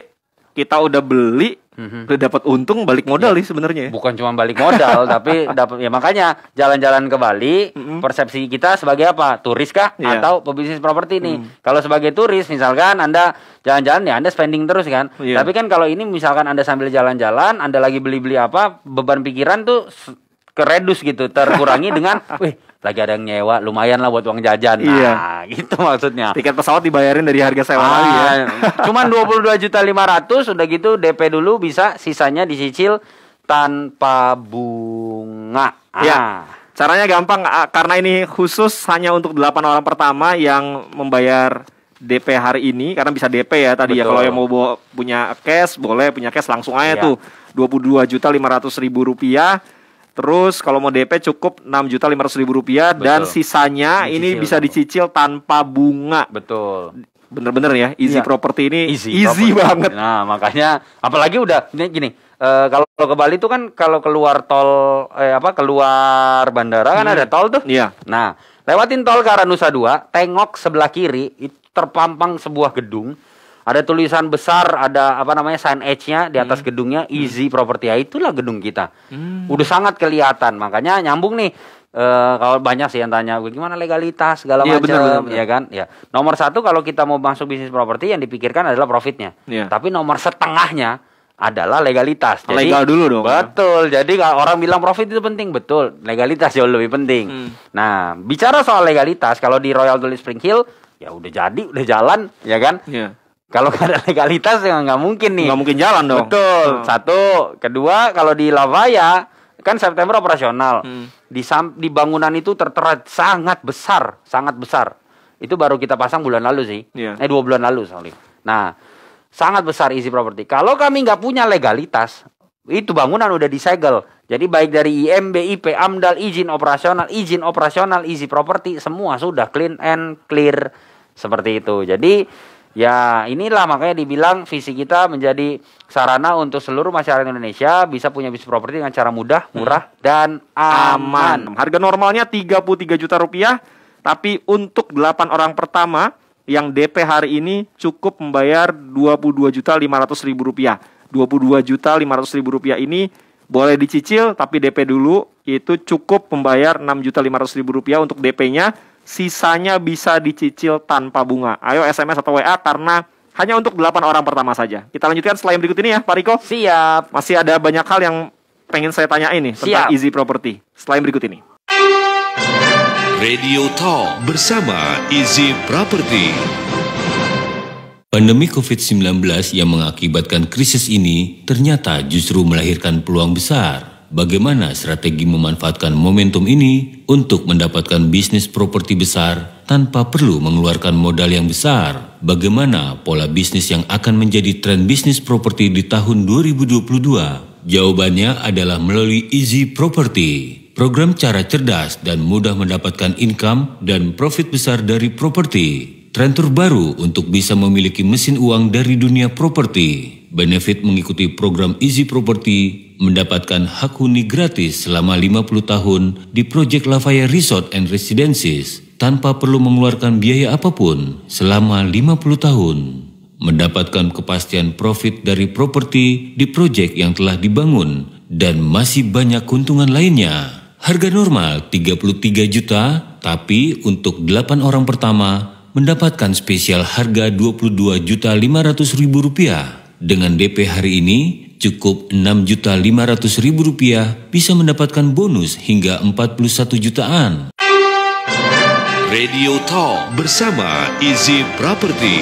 kita udah beli, udah dapat untung balik modal nih sebenarnya. Bukan cuma balik modal, tapi dapat, ya makanya jalan-jalan ke Bali, persepsi kita sebagai apa? Turis kah? Iya. Atau pebisnis properti nih? Kalau sebagai turis, misalkan Anda jalan-jalan ya Anda spending terus kan. Iya. Tapi kan kalau ini misalkan Anda sambil jalan-jalan, Anda lagi beli-beli apa, beban pikiran tuh keredus gitu, terkurangi dengan, wih, lagi ada yang nyewa, lumayan lah buat uang jajan. Nah, Iya. gitu maksudnya. Tiket pesawat dibayarin dari harga sewa lagi ya. Cuman 22.500.000 udah gitu DP dulu bisa, sisanya dicicil tanpa bunga. Ya. Caranya gampang karena ini khusus hanya untuk 8 orang pertama yang membayar DP hari ini, karena bisa DP ya tadi. Betul. Ya. Kalau yang mau punya cash boleh, punya cash langsung aja tuh 22.500.000 rupiah. Terus kalau mau DP cukup 6.500.000 rupiah dan sisanya dicicil, ini bisa dicicil tanpa bunga. Betul. Bener-bener ya, Easy Property ini easy property banget. Nah makanya apalagi udah gini. Kalau ke Bali tuh kan kalau keluar tol keluar bandara kan ada tol tuh. Iya. Nah, lewatin tol ke arah Nusa Dua, tengok sebelah kiri itu terpampang sebuah gedung. Ada tulisan besar, ada signage-nya di atas gedungnya Easy Property. Ya, itulah gedung kita. Udah sangat kelihatan. Makanya nyambung nih. Kalau banyak sih yang tanya gimana legalitas segala macam, bener. ya kan? Ya. Nomor 1 kalau kita mau masuk bisnis properti yang dipikirkan adalah profitnya. Iya. Tapi nomor setengahnya adalah legalitas. Jadi, legal dulu dong. Betul. Jadi kalau orang bilang profit itu penting, betul. Legalitas jauh lebih penting. Nah, bicara soal legalitas, kalau di Royal Tulip Spring Hill ya udah jadi, udah jalan, ya kan? Iya. Kalau nggak ada legalitas ya nggak mungkin nih. Nggak mungkin jalan dong. Betul. 1, kedua kalau di Lavaya kan September operasional. Di bangunan itu tertera sangat besar. Itu baru kita pasang bulan lalu sih. 2 bulan lalu sorry. Nah, sangat besar Easy Property. Kalau kami nggak punya legalitas, itu bangunan udah disegel. Jadi baik dari IMB, IP, AMDAL, izin operasional Easy Property semua sudah clean and clear seperti itu. Jadi ya inilah makanya dibilang visi kita menjadi sarana untuk seluruh masyarakat Indonesia bisa punya bisnis properti dengan cara mudah, murah, dan aman. Harga normalnya 33 juta rupiah, tapi untuk 8 orang pertama yang DP hari ini cukup membayar 22.500.000 rupiah. 22.500.000 rupiah ini boleh dicicil, tapi DP dulu itu cukup membayar 6.500.000 rupiah untuk DP-nya. sisanya bisa dicicil tanpa bunga. Ayo SMS atau WA karena hanya untuk 8 orang pertama saja. Kita lanjutkan setelah yang berikut ini ya, Pak Riko. Siap. Masih ada banyak hal yang pengen saya tanyain nih tentang Easy Property setelah yang berikut ini. Radio Talk bersama Easy Property. Pandemi COVID-19 yang mengakibatkan krisis ini ternyata justru melahirkan peluang besar. Bagaimana strategi memanfaatkan momentum ini untuk mendapatkan bisnis properti besar tanpa perlu mengeluarkan modal yang besar? Bagaimana pola bisnis yang akan menjadi tren bisnis properti di tahun 2022? Jawabannya adalah melalui Easy Property. Program cara cerdas dan mudah mendapatkan income dan profit besar dari properti. Tren terbaru untuk bisa memiliki mesin uang dari dunia properti. Benefit mengikuti program Easy Property mendapatkan hak huni gratis selama 50 tahun di Project Lafaya Resort and Residences tanpa perlu mengeluarkan biaya apapun selama 50 tahun. Mendapatkan kepastian profit dari properti di proyek yang telah dibangun dan masih banyak keuntungan lainnya. Harga normal 33 juta, tapi untuk 8 orang pertama mendapatkan spesial harga Rp22.500.000. Dengan DP hari ini cukup Rp6.500.000 bisa mendapatkan bonus hingga 41 jutaan. Radio Talk bersama Easy Property.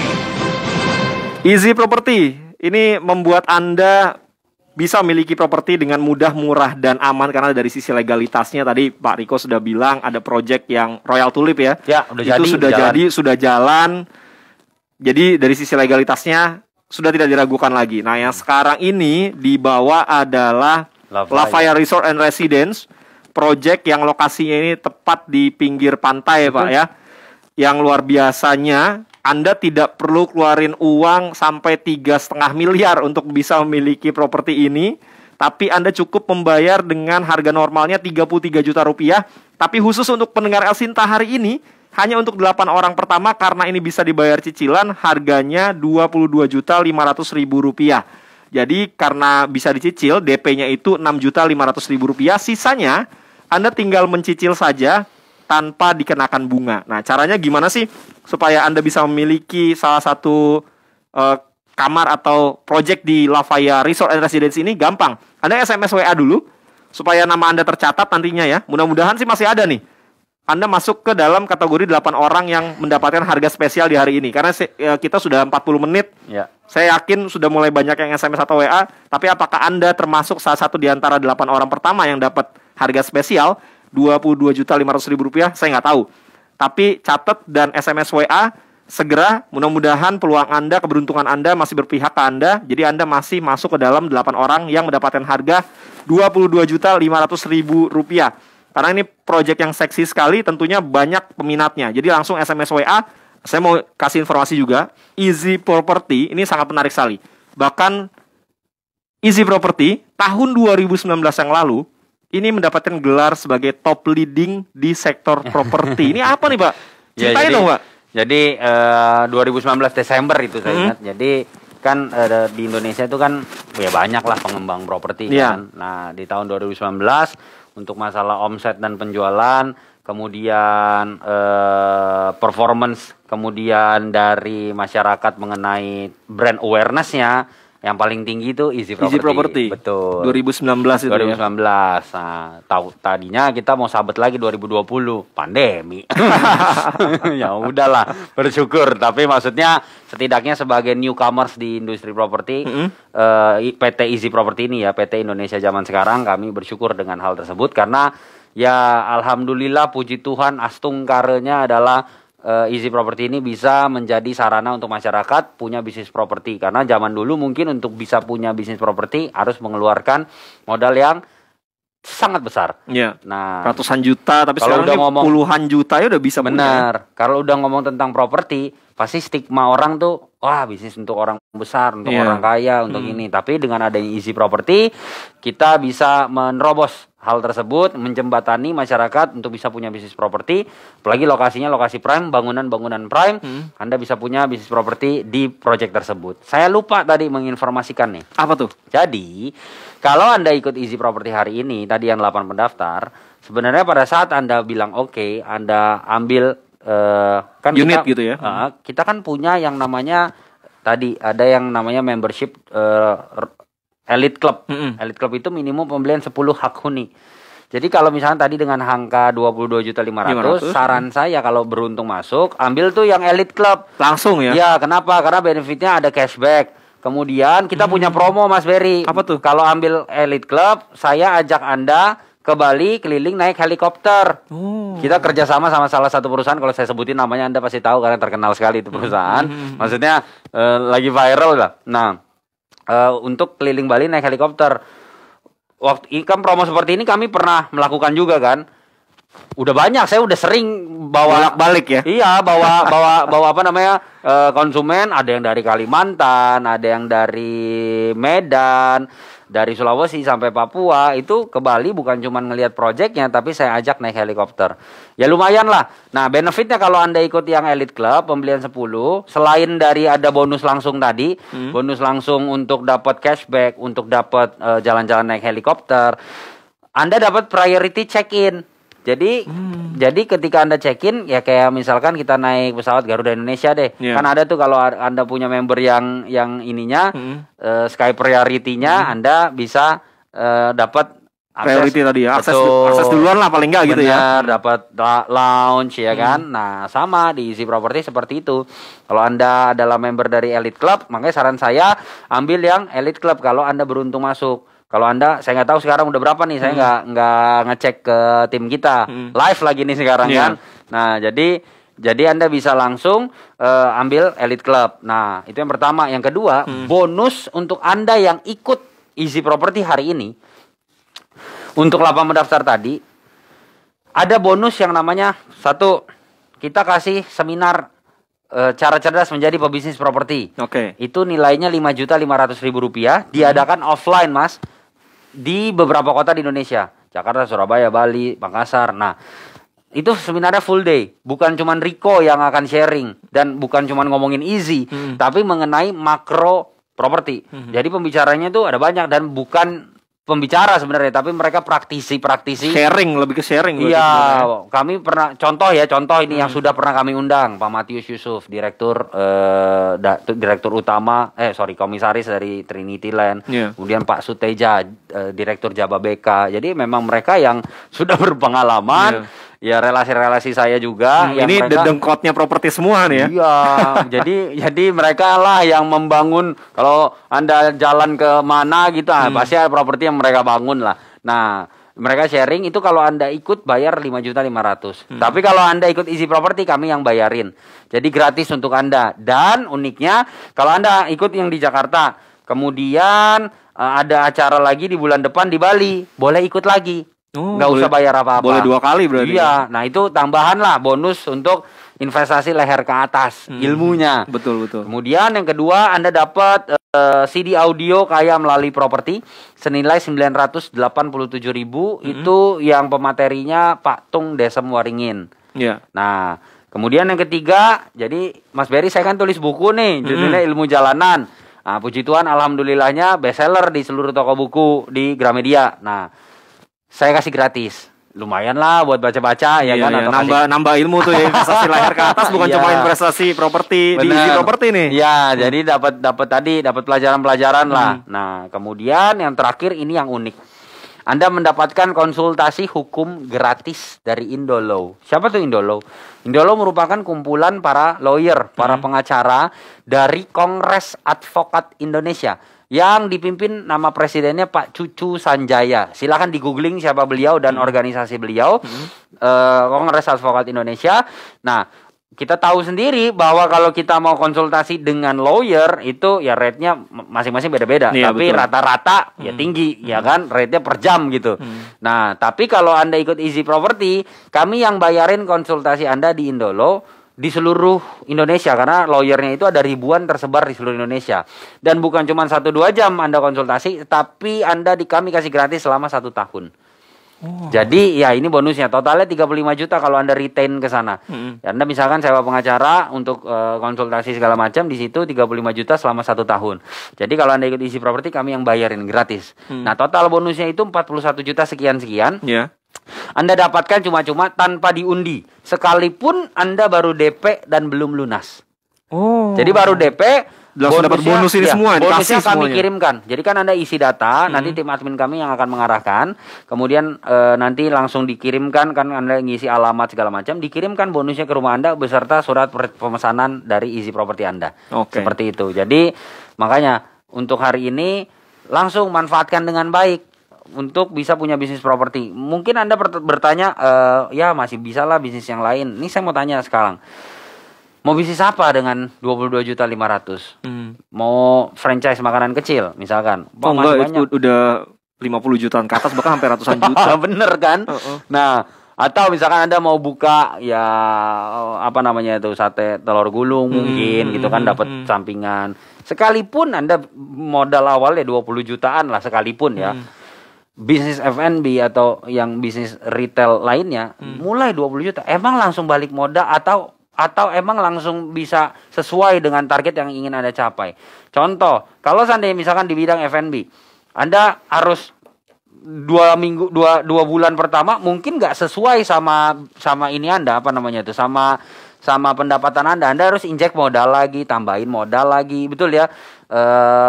Easy Property ini membuat Anda bisa memiliki properti dengan mudah, murah, dan aman karena dari sisi legalitasnya tadi Pak Riko sudah bilang ada project yang Royal Tulip ya. Ya, itu sudah jalan. Jadi dari sisi legalitasnya sudah tidak diragukan lagi. Nah, yang sekarang ini dibawa adalah Lafaya Resort and Residence, project yang lokasinya ini tepat di pinggir pantai, Pak ya. Yang luar biasanya Anda tidak perlu keluarin uang sampai 3,5 miliar untuk bisa memiliki properti ini, tapi Anda cukup membayar dengan harga normalnya 33 juta rupiah. Tapi khusus untuk pendengar El Sinta hari ini, hanya untuk 8 orang pertama karena ini bisa dibayar cicilan, harganya Rp22.500.000. Jadi karena bisa dicicil, DP-nya itu Rp6.500.000. Sisanya Anda tinggal mencicil saja tanpa dikenakan bunga. Nah, caranya gimana sih supaya Anda bisa memiliki salah satu kamar atau project di Lafaya Resort and Residence ini? Gampang. Anda SMS WA dulu supaya nama Anda tercatat nantinya ya. Mudah-mudahan sih masih ada nih. Anda masuk ke dalam kategori 8 orang yang mendapatkan harga spesial di hari ini. Karena kita sudah 40 menit. Ya. Saya yakin sudah mulai banyak yang SMS atau WA. Tapi apakah Anda termasuk salah satu di antara 8 orang pertama yang dapat harga spesial Rp22.500.000? Saya nggak tahu. Tapi catat dan SMS WA segera. Mudah-mudahan peluang Anda, keberuntungan Anda masih berpihak ke Anda. Jadi Anda masih masuk ke dalam 8 orang yang mendapatkan harga Rp22.500.000. Karena ini project yang seksi sekali, tentunya banyak peminatnya. Jadi langsung SMS WA. Saya mau kasih informasi juga, Easy Property ini sangat menarik sekali. Bahkan Easy Property tahun 2019 yang lalu ini mendapatkan gelar sebagai top leading di sektor properti. Ini apa nih Pak? Ceritain dong Pak. Jadi 2019 Desember itu saya ingat. Jadi kan di Indonesia itu kan ya banyak lah pengembang properti kan. Nah di tahun 2019 untuk masalah omset dan penjualan, kemudian performance, kemudian dari masyarakat mengenai brand awareness-nya, yang paling tinggi itu Easy Property. Betul. 2019 itu 2019. Nah, tadinya kita mau sahabat lagi 2020, pandemi. Ya udahlah, bersyukur. Tapi maksudnya setidaknya sebagai newcomers di industri properti, PT Easy Property ini ya, PT Indonesia Zaman Sekarang, kami bersyukur dengan hal tersebut karena ya alhamdulillah puji Tuhan astungkaranya adalah Easy Property ini bisa menjadi sarana untuk masyarakat punya bisnis properti. Karena zaman dulu mungkin untuk bisa punya bisnis properti harus mengeluarkan modal yang sangat besar. Iya. Nah, ratusan juta, tapi kalau sekarang udah ngomong puluhan juta ya udah bisa. Benar. Kalau udah ngomong tentang properti, pasti stigma orang tuh, wah bisnis untuk orang besar, untuk orang kaya, untuk ini. Tapi dengan adanya Easy Property, kita bisa menerobos hal tersebut, menjembatani masyarakat untuk bisa punya bisnis properti. Apalagi lokasinya lokasi prime, bangunan-bangunan prime, Anda bisa punya bisnis properti di proyek tersebut. Saya lupa tadi menginformasikan nih. Apa tuh? Jadi, kalau Anda ikut Easy Property hari ini, tadi yang 8 pendaftar, sebenarnya pada saat Anda bilang oke, Anda ambil kan unit kita, gitu ya. Kita kan punya yang namanya tadi ada yang namanya membership Elite Club. Elite Club itu minimum pembelian 10 hak huni. Jadi kalau misalnya tadi dengan angka 22.500.000, saran saya kalau beruntung masuk, ambil tuh yang Elite Club. Langsung ya? Iya, kenapa? Karena benefitnya ada cashback. Kemudian kita punya promo Mas Berry. Apa tuh? Kalau ambil Elite Club, saya ajak Anda ke Bali keliling naik helikopter. Kita kerjasama sama salah satu perusahaan, kalau saya sebutin namanya Anda pasti tahu karena terkenal sekali itu perusahaan. Maksudnya lagi viral lah. Nah, untuk keliling Bali naik helikopter. Waktu kan promo seperti ini kami pernah melakukan juga kan. Udah banyak, saya udah sering bawa balik ya. Iya, bawa apa namanya? Konsumen, ada yang dari Kalimantan, ada yang dari Medan, dari Sulawesi sampai Papua, itu ke Bali bukan cuma ngelihat proyeknya, tapi saya ajak naik helikopter. Ya lumayan lah. Nah, benefitnya kalau Anda ikut yang Elite Club, pembelian 10, selain dari ada bonus langsung tadi, bonus langsung untuk dapat cashback, untuk dapat jalan-jalan naik helikopter, Anda dapat priority check-in. Jadi ketika Anda check-in, ya kayak misalkan kita naik pesawat Garuda Indonesia deh. Kan ada tuh kalau Anda punya member yang ininya Sky Priority-nya, Anda bisa dapat priority tadi ya. Akses duluan lah paling enggak gitu ya. Dapat lounge ya kan. Nah, sama di Easy Property seperti itu. Kalau Anda adalah member dari Elite Club, makanya saran saya ambil yang Elite Club kalau Anda beruntung masuk. Kalau Anda, saya nggak tahu sekarang udah berapa nih, saya nggak ngecek ke tim kita, live lagi nih sekarang kan. Nah, jadi Anda bisa langsung ambil Elite Club. Nah, itu yang pertama. Yang kedua, bonus untuk Anda yang ikut Easy Property hari ini, untuk 8 mendaftar tadi, ada bonus yang namanya satu, kita kasih seminar cara cerdas menjadi pebisnis properti. Itu nilainya Rp5.500.000, diadakan offline Mas, di beberapa kota di Indonesia, Jakarta, Surabaya, Bali, Makassar. Nah, itu seminarnya full day, bukan cuman Rico yang akan sharing dan bukan cuman ngomongin easy, tapi mengenai makro properti. Jadi pembicaranya itu ada banyak dan bukan pembicara sebenarnya, tapi mereka praktisi sharing, lebih ke sharing. Iya, kami pernah contoh ini yang sudah pernah kami undang, Pak Matius Yusuf, direktur utama komisaris dari Trinity Land. Kemudian Pak Suteja, direktur Jababeka. Jadi memang mereka yang sudah berpengalaman. Ya, relasi-relasi saya juga. Ini dedengkotnya properti semua nih ya. Iya, jadi mereka lah yang membangun. Kalau Anda jalan ke mana gitu, pasti ada properti yang mereka bangun lah. Nah, mereka sharing itu kalau Anda ikut bayar Rp5.500.000. Tapi kalau Anda ikut Easy Property, kami yang bayarin. Jadi gratis untuk Anda. Dan uniknya, kalau Anda ikut yang di Jakarta, kemudian ada acara lagi di bulan depan di Bali, boleh ikut lagi. Nggak usah bayar apa-apa. Boleh 2 kali berarti. Iya, nah itu tambahan lah bonus untuk investasi leher ke atas, ilmunya. Betul. Kemudian yang kedua, Anda dapat CD audio kaya melalui properti senilai Rp987.000. Itu yang pematerinya Pak Tung Desem Waringin. Nah, kemudian yang ketiga, jadi Mas Berry saya kan tulis buku nih, judulnya Ilmu Jalanan. Nah, puji Tuhan alhamdulillahnya bestseller di seluruh toko buku di Gramedia. Nah, saya kasih gratis, lumayan lah buat baca-baca ya kan, atau nambah ilmu tuh ya, investasi layar ke atas bukan cuma investasi properti di properti nih. Ya, jadi dapat pelajaran-pelajaran lah. Nah, kemudian yang terakhir ini yang unik. Anda mendapatkan konsultasi hukum gratis dari Indolaw. Siapa tuh Indolaw? Indolaw merupakan kumpulan para lawyer, para pengacara dari Kongres Advokat Indonesia, yang dipimpin nama presidennya Pak Cucu Sanjaya. Silakan di googling siapa beliau dan organisasi beliau, Kongres Advokat Indonesia. Nah, kita tahu sendiri bahwa kalau kita mau konsultasi dengan lawyer itu ya rate-nya masing-masing beda-beda, tapi rata-rata ya tinggi, ya kan, rate-nya per jam gitu. Nah, tapi kalau Anda ikut Easy Property, kami yang bayarin konsultasi Anda di Indolaw di seluruh Indonesia, karena lawyernya itu ada ribuan tersebar di seluruh Indonesia. Dan bukan cuma 1-2 jam Anda konsultasi, tapi kami kasih gratis selama 1 tahun. Jadi ya ini bonusnya, totalnya 35 juta kalau Anda retain ke sana. Anda misalkan sewa pengacara untuk konsultasi segala macam, di situ 35 juta selama 1 tahun. Jadi kalau Anda ikut Easy Property, kami yang bayarin gratis. Nah, total bonusnya itu 41 juta sekian. Anda dapatkan cuma-cuma tanpa diundi. Sekalipun Anda baru DP dan belum lunas. Oh. Jadi baru DP, dapat bonus ini semua, bonusnya kami semuanya. kirimkan. Jadi kan Anda isi data, nanti tim admin kami yang akan mengarahkan. Kemudian nanti langsung dikirimkan, kan Anda ngisi alamat segala macam, dikirimkan bonusnya ke rumah Anda beserta surat pemesanan dari Easy Property Anda. Seperti itu. Jadi makanya untuk hari ini langsung manfaatkan dengan baik untuk bisa punya bisnis properti. Mungkin Anda bertanya, ya masih bisa lah bisnis yang lain. Ini saya mau tanya sekarang. Mau bisnis apa dengan 22.500.000? Mau franchise makanan kecil misalkan? Oh enggak, itu udah 50 jutaan ke atas, bahkan hampir ratusan juta. Bener kan? Nah, atau misalkan Anda mau buka ya apa namanya itu, sate telur gulung mungkin gitu kan, dapat sampingan. Sekalipun Anda modal awalnya 20 jutaan lah sekalipun ya. Bisnis F&B atau yang bisnis retail lainnya mulai 20 juta. Emang langsung balik modal atau emang langsung bisa sesuai dengan target yang ingin Anda capai. Contoh, kalau seandainya misalkan di bidang F&B, Anda harus 2 bulan pertama mungkin nggak sesuai sama ini Anda, apa namanya itu, sama pendapatan Anda harus injek modal lagi, tambahin modal lagi, betul ya.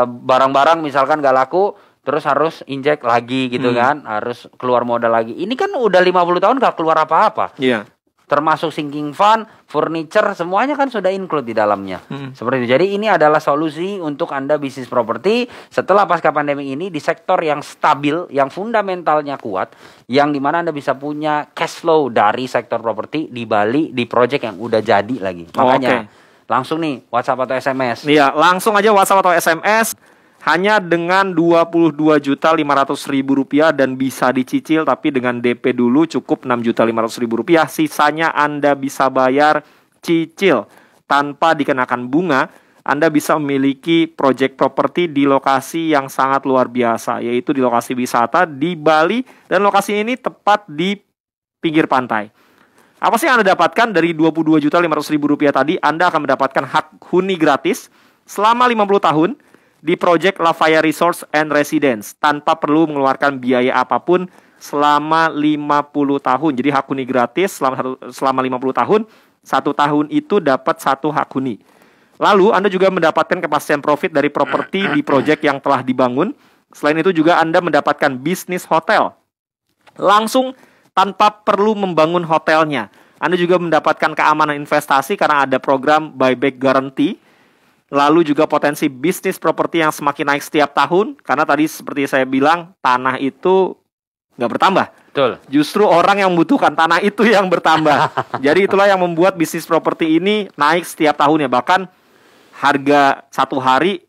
Barang-barang misalkan nggak laku, terus harus injek lagi gitu kan, harus keluar modal lagi. Ini kan udah 50 tahun nggak keluar apa-apa. Iya. Termasuk sinking fund, furniture, semuanya kan sudah include di dalamnya. Seperti itu. Jadi ini adalah solusi untuk Anda bisnis properti setelah pasca pandemi ini di sektor yang stabil, yang fundamentalnya kuat, yang dimana Anda bisa punya cash flow dari sektor properti di Bali, di project yang udah jadi lagi. Makanya langsung nih WhatsApp atau SMS. Iya, langsung aja WhatsApp atau SMS. Hanya dengan Rp22.500.000 dan bisa dicicil, tapi dengan DP dulu cukup Rp6.500.000. Sisanya Anda bisa bayar cicil tanpa dikenakan bunga. Anda bisa memiliki project properti di lokasi yang sangat luar biasa, yaitu di lokasi wisata di Bali, dan lokasi ini tepat di pinggir pantai. Apa sih yang Anda dapatkan dari Rp22.500.000 tadi? Anda akan mendapatkan hak huni gratis selama 50 tahun di Project Lafaya Resorts and Residence tanpa perlu mengeluarkan biaya apapun selama 50 tahun. Jadi hak huni gratis selama 50 tahun. 1 tahun itu dapat 1 hak huni. Lalu Anda juga mendapatkan kepastian profit dari properti di project yang telah dibangun. Selain itu juga Anda mendapatkan bisnis hotel langsung tanpa perlu membangun hotelnya. Anda juga mendapatkan keamanan investasi karena ada program buyback guarantee. Lalu juga potensi bisnis properti yang semakin naik setiap tahun. Karena tadi seperti saya bilang, tanah itu nggak bertambah. Betul. Justru orang yang membutuhkan tanah itu yang bertambah. Jadi itulah yang membuat bisnis properti ini naik setiap tahunnya. Bahkan harga 1 hari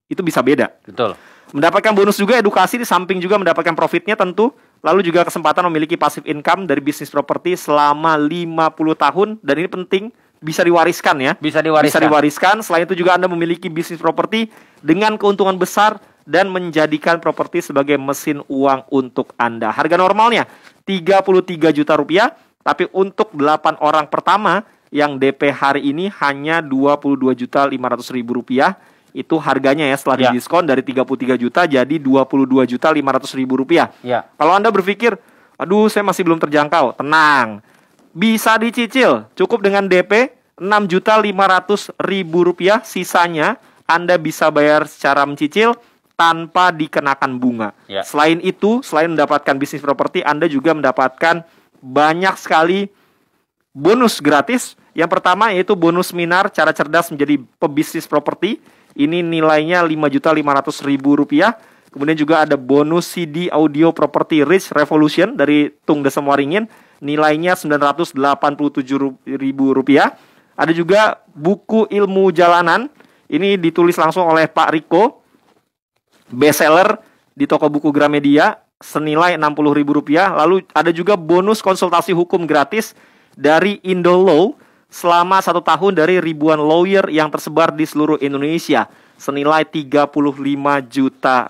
itu bisa beda. Betul. Mendapatkan bonus juga edukasi, di samping juga mendapatkan profitnya tentu. Lalu juga kesempatan memiliki passive income dari bisnis properti selama 50 tahun. Dan ini penting, bisa diwariskan ya. Bisa diwariskan. Selain itu juga Anda memiliki bisnis properti dengan keuntungan besar dan menjadikan properti sebagai mesin uang untuk Anda. Harga normalnya Rp33 juta, tapi untuk 8 orang pertama yang DP hari ini hanya Rp22.500.000. Itu harganya ya setelah didiskon dari 33 juta jadi Rp22.500.000. Ya. Kalau Anda berpikir, aduh saya masih belum terjangkau, tenang. Bisa dicicil, cukup dengan DP Rp6.500.000. Sisanya Anda bisa bayar secara mencicil tanpa dikenakan bunga. Ya. Selain itu, selain mendapatkan bisnis properti, Anda juga mendapatkan banyak sekali bonus gratis. Yang pertama yaitu bonus Minar Cara Cerdas Menjadi Pebisnis Properti. Ini nilainya Rp5.500.000. Kemudian juga ada bonus CD audio Property Rich Revolution dari Tung Desem Waringin. Nilainya Rp987.000. Ada juga buku ilmu jalanan. Ini ditulis langsung oleh Pak Riko. Bestseller di toko buku Gramedia. Senilai Rp60.000. Lalu ada juga bonus konsultasi hukum gratis dari Indo Law selama 1 tahun dari ribuan lawyer yang tersebar di seluruh Indonesia. Senilai Rp35 juta.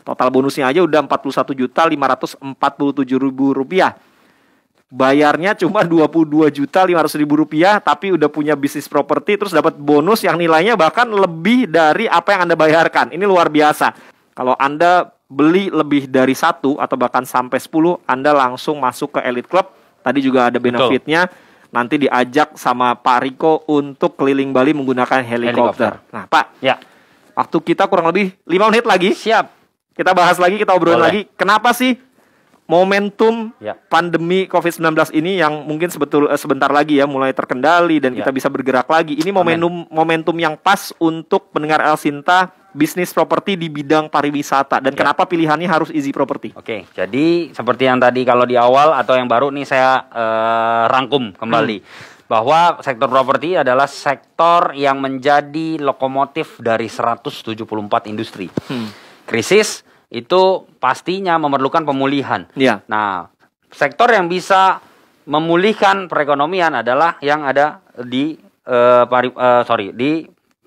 Total bonusnya aja udah Rp41.547.000. Bayarnya cuma Rp22.500.000, tapi udah punya bisnis properti, terus dapat bonus yang nilainya bahkan lebih dari apa yang Anda bayarkan. Ini luar biasa. Kalau Anda beli lebih dari 1 atau bahkan sampai 10, Anda langsung masuk ke Elite Club. Tadi juga ada benefitnya. Nanti diajak sama Pak Riko untuk keliling Bali menggunakan helikopter. Nah, Pak. Ya. Waktu kita kurang lebih 5 menit lagi. Siap. Kita bahas lagi, kita obrolin lagi. Kenapa sih momentum pandemi COVID-19 ini yang mungkin sebentar lagi ya mulai terkendali dan kita bisa bergerak lagi. Ini momentum yang pas untuk pendengar El Sinta bisnis properti di bidang pariwisata. Dan kenapa pilihannya harus Easy Property? Oke, jadi seperti yang tadi kalau di awal atau yang baru nih saya rangkum kembali. Bahwa sektor properti adalah sektor yang menjadi lokomotif dari 174 industri. Krisis itu pastinya memerlukan pemulihan. Nah, sektor yang bisa memulihkan perekonomian adalah yang ada di di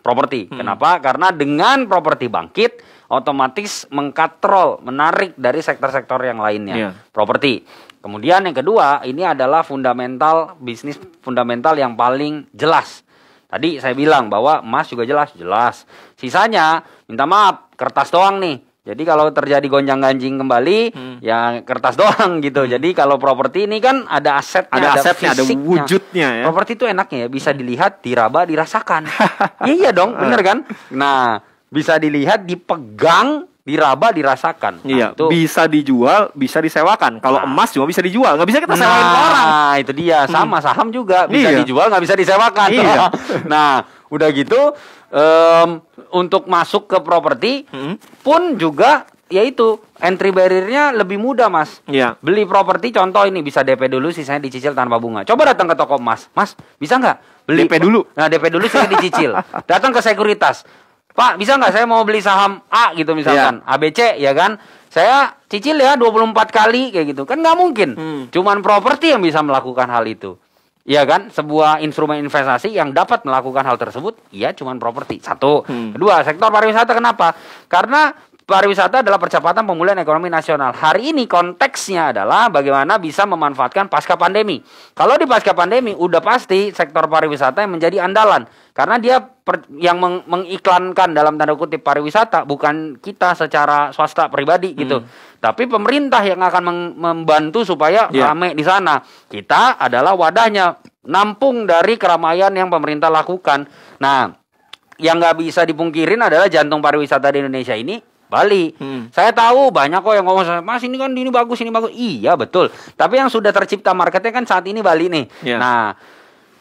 properti. Kenapa? Karena dengan properti bangkit, otomatis mengkatrol, menarik dari sektor-sektor yang lainnya. Properti. Kemudian yang kedua, ini adalah bisnis fundamental yang paling jelas. Tadi saya bilang bahwa emas juga jelas. Sisanya, minta maaf, kertas doang nih. Jadi kalau terjadi gonjang-ganjing kembali, ya kertas doang gitu. Jadi kalau properti ini kan ada asetnya, ada fisiknya, ada wujudnya ya. Properti itu enaknya ya, bisa dilihat, diraba, dirasakan. Iya dong, bener kan? Nah, bisa dilihat, dipegang, diraba, dirasakan. Iya, itu bisa dijual, bisa disewakan. Kalau emas cuma bisa dijual, nggak bisa kita sewain ke orang. Nah, itu dia. Sama saham juga bisa dijual, nggak bisa disewakan. Nah, udah gitu. Untuk masuk ke properti pun juga yaitu entry barrier-nya lebih mudah, Mas. Beli properti contoh ini bisa DP dulu, sisanya dicicil tanpa bunga. Coba datang ke toko emas, Mas, bisa nggak beli DP dulu? Nah, DP dulu saya dicicil. Datang ke sekuritas, Pak, bisa nggak saya mau beli saham A gitu misalkan, ABC ya kan? Saya cicil ya 24 kali kayak gitu. Kan nggak mungkin. Cuman properti yang bisa melakukan hal itu. Iya kan, sebuah instrumen investasi yang dapat melakukan hal tersebut, ya cuman properti. Satu. Kedua, sektor pariwisata kenapa? Karena pariwisata adalah percepatan pemulihan ekonomi nasional. Hari ini konteksnya adalah bagaimana bisa memanfaatkan pasca pandemi. Kalau di pasca pandemi, udah pasti sektor pariwisata yang menjadi andalan. Karena dia yang mengiklankan dalam tanda kutip pariwisata, bukan kita secara swasta pribadi gitu. Tapi pemerintah yang akan membantu supaya ramai di sana. Kita adalah wadahnya, nampung dari keramaian yang pemerintah lakukan. Nah, yang nggak bisa dipungkirin adalah jantung pariwisata di Indonesia ini Bali. Saya tahu banyak kok yang ngomong, Mas ini kan ini bagus, ini bagus. Iya betul. Tapi yang sudah tercipta marketnya kan saat ini Bali nih. Nah,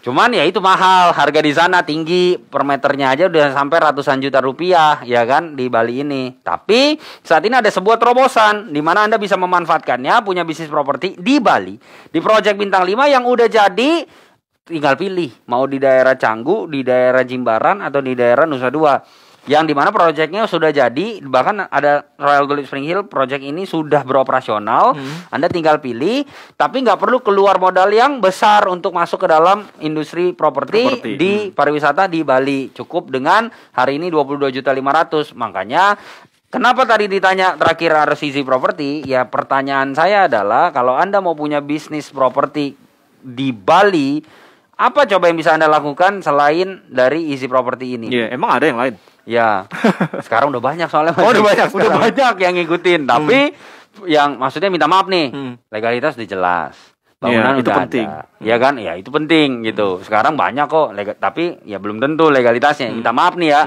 cuman ya itu mahal, harga di sana tinggi, per meternya aja udah sampai ratusan juta rupiah, ya kan, di Bali ini. Tapi saat ini ada sebuah terobosan di mana Anda bisa memanfaatkannya, punya bisnis properti di Bali, di Project Bintang 5 yang udah jadi, tinggal pilih mau di daerah Canggu, di daerah Jimbaran atau di daerah Nusa Dua. Yang dimana proyeknya sudah jadi, bahkan ada Royal Tulip Spring Hill, proyek ini sudah beroperasional. Anda tinggal pilih, tapi nggak perlu keluar modal yang besar untuk masuk ke dalam industri properti di pariwisata di Bali. Cukup dengan hari ini 22.500.000. Makanya kenapa tadi ditanya terakhir harus Easy Property? Ya pertanyaan saya adalah kalau Anda mau punya bisnis properti di Bali, apa coba yang bisa Anda lakukan selain dari Easy Property ini? Iya, emang ada yang lain? Ya, sekarang udah banyak soalnya. Udah banyak yang ngikutin. Tapi yang maksudnya minta maaf nih, legalitas udah jelas. Bangunan itu udah penting. ada. Ya kan? Ya itu penting gitu. Sekarang banyak kok, tapi ya belum tentu legalitasnya. Minta maaf nih ya.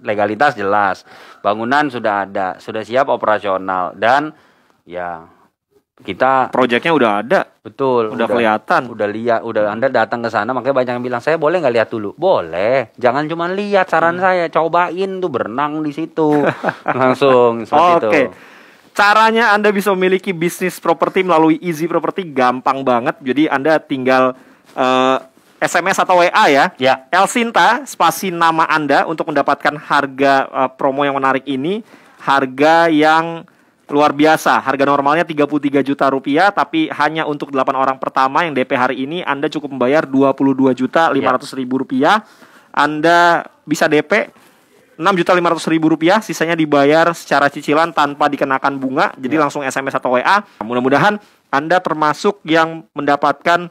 Legalitas jelas. Bangunan sudah ada, sudah siap operasional dan ya kita proyeknya udah ada. Betul, udah kelihatan. Udah lihat, udah Anda datang ke sana, makanya banyak yang bilang, "Saya boleh nggak lihat dulu?" Boleh. Jangan cuma lihat, saran saya, cobain tuh berenang di situ. Langsung seperti itu. Oke. Caranya Anda bisa memiliki bisnis properti melalui Easy Property gampang banget. Jadi Anda tinggal SMS atau WA ya. El Sinta spasi nama Anda untuk mendapatkan harga promo yang menarik ini. Harga yang luar biasa, harga normalnya 33 juta rupiah, tapi hanya untuk 8 orang pertama yang DP hari ini Anda cukup membayar 22.500.000 rupiah. Anda bisa DP 6.500.000 rupiah, sisanya dibayar secara cicilan tanpa dikenakan bunga. Jadi langsung SMS atau WA. Mudah-mudahan Anda termasuk yang mendapatkan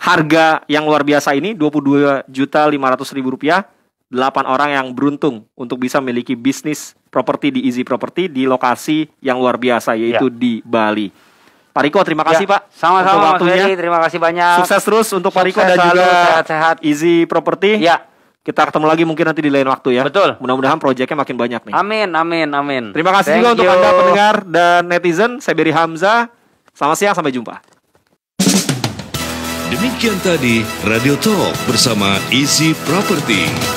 harga yang luar biasa ini, 22.500.000 rupiah. 8 orang yang beruntung untuk bisa memiliki bisnis properti di Easy Property di lokasi yang luar biasa, yaitu di Bali. Pak Riko, terima kasih Pak. Sama-sama Mas Ferry, terima kasih banyak. Sukses terus untuk Pak Riko dan juga sehat-sehat Easy Property. Ya. Kita ketemu lagi mungkin nanti di lain waktu ya. Betul. Mudah-mudahan proyeknya makin banyak nih. Amin. Terima kasih juga untuk Anda pendengar dan netizen. Saya Beri Hamzah. Selamat siang, sampai jumpa. Demikian tadi Radio Talk bersama Easy Property.